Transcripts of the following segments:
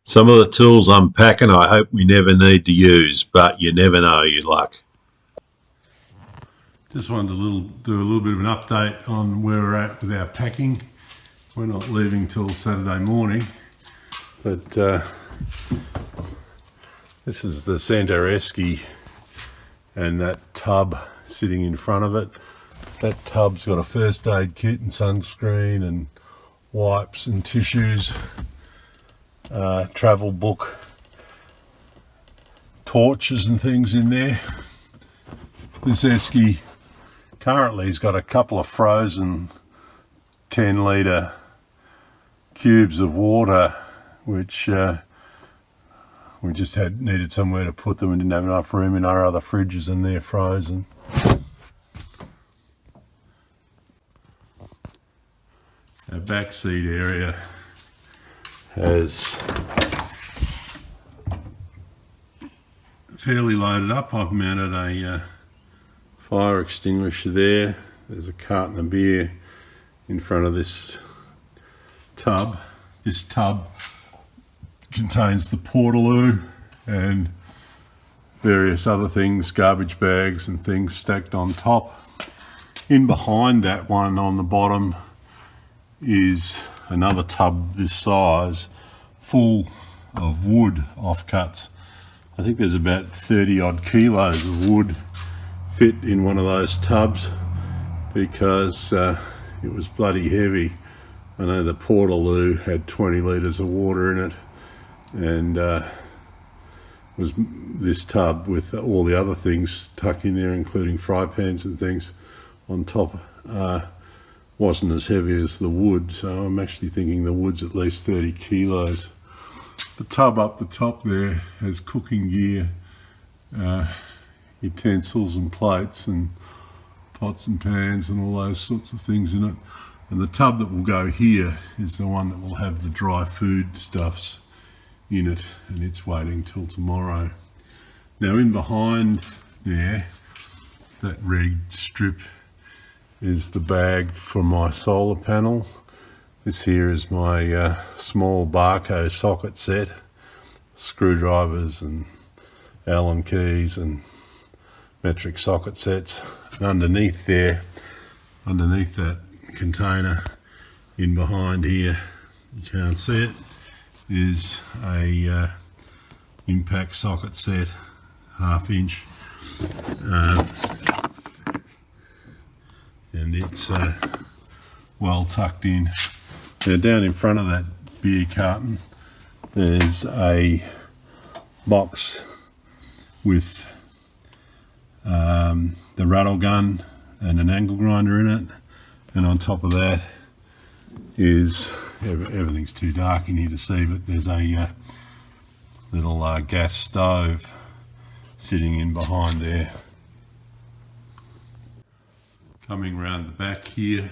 Some of the tools I'm packing I hope we never need to use, but you never know your luck. Just wanted to do a little bit of an update on where we're at with our packing. We're not leaving till Saturday morning, but this is the Santoreski and that tub sitting in front of it. That tub's got a first aid kit and sunscreen and wipes and tissues, travel book, torches and things in there. This esky currently has got a couple of frozen 10-litre cubes of water, which we just needed somewhere to put them and didn't have enough room in our other fridges, and they're frozen. Our back seat area has fairly loaded up. I've mounted a fire extinguisher there. There's a carton of beer in front of this tub. This tub contains the Portaloo and various other things, garbage bags and things stacked on top. In behind that one on the bottom is another tub this size, full of wood offcuts. I think there's about 30 odd kilos of wood fit in one of those tubs because it was bloody heavy. I know the Portaloo had 20 litres of water in it, and was this tub with all the other things tucked in there, including fry pans and things on top, wasn't as heavy as the wood, so I'm actually thinking the wood's at least 30 kilos. The tub up the top there has cooking gear, utensils and plates and pots and pans and all those sorts of things in it. And the tub that will go here is the one that will have the dry food stuffs in it, and it's waiting till tomorrow. Now in behind there, that red strip is the bag for my solar panel. This here is my small Barco socket set, screwdrivers and Allen keys and metric socket sets. And underneath there, underneath that container in behind here, you can't see it, is a impact socket set, 1/2 inch. And it's well tucked in. Now down in front of that beer carton there's a box with the rattle gun and an angle grinder in it, and on top of that is, everything's too dark in here to see, but there's a little gas stove sitting in behind there. Coming round the back here,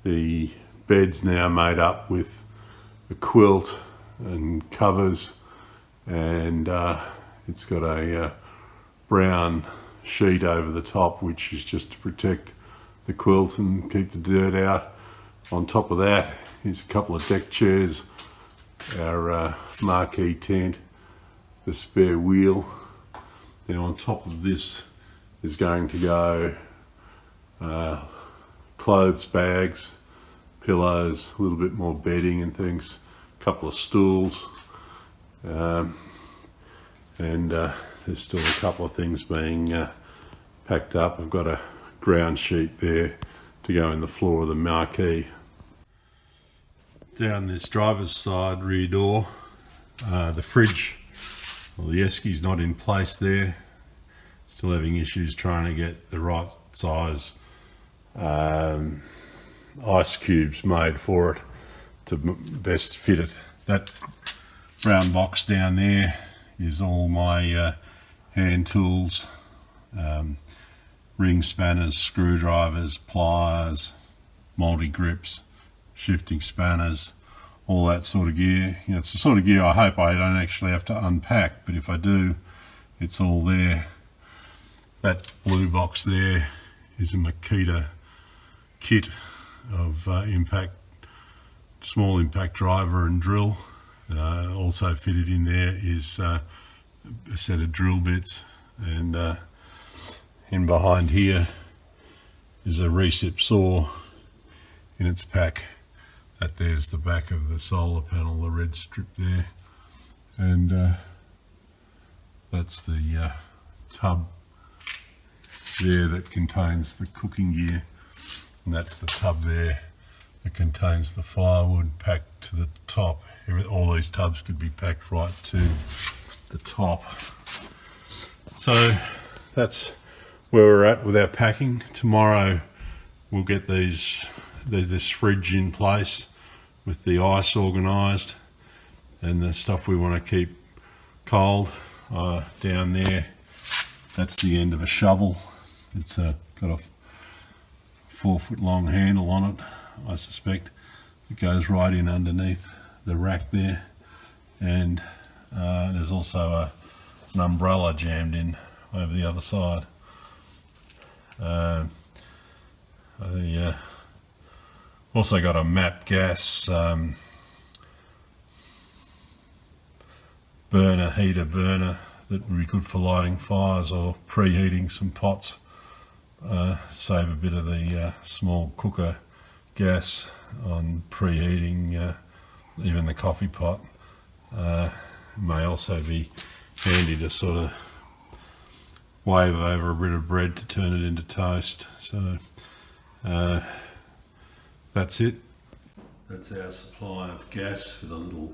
the bed's now made up with a quilt and covers, and it's got a brown sheet over the top, which is just to protect the quilt and keep the dirt out. On top of that is a couple of deck chairs, our marquee tent, the spare wheel. Now on top of this is going to go clothes bags, pillows, a little bit more bedding and things, a couple of stools, and there's still a couple of things being packed up. I've got a ground sheet there to go in the floor of the marquee. Down this driver's side rear door, the fridge, well, the esky's not in place there. Still having issues trying to get the right size ice cubes made for it to best fit it. That brown box down there is all my hand tools, ring spanners, screwdrivers, pliers, multi-grips, shifting spanners, all that sort of gear. You know, it's the sort of gear I hope I don't actually have to unpack, but if I do, it's all there. That blue box there is a Makita kit of impact, small impact driver and drill, Also fitted in there is a set of drill bits, and in behind here is a recip saw in its pack. That there's the back of the solar panel, the red strip there, and that's the tub there that contains the cooking gear, and that's the tub there that contains the firewood packed to the top. All these tubs could be packed right to the top. So that's where we're at with our packing. Tomorrow we'll get this fridge in place with the ice organised and the stuff we want to keep cold. Down there, that's the end of a shovel. It's got a 4 foot long handle on it, I suspect. It goes right in underneath the rack there, and there's also an umbrella jammed in over the other side. Also got a MAP gas heater burner that would be good for lighting fires or preheating some pots. Save a bit of the small cooker gas on preheating even the coffee pot. May also be handy to sort of wave over a bit of bread to turn it into toast. So that's it. That's our supply of gas for the little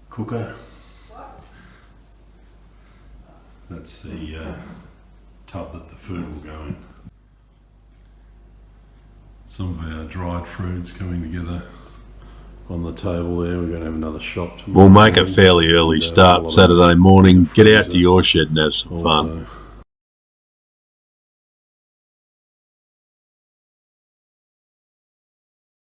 cooker. That's the tub that the food will go in. Some of our dried fruits coming together on the table there. We're going to have another shop tomorrow. We'll make a fairly early start Saturday morning. Get out to your shed and have some fun.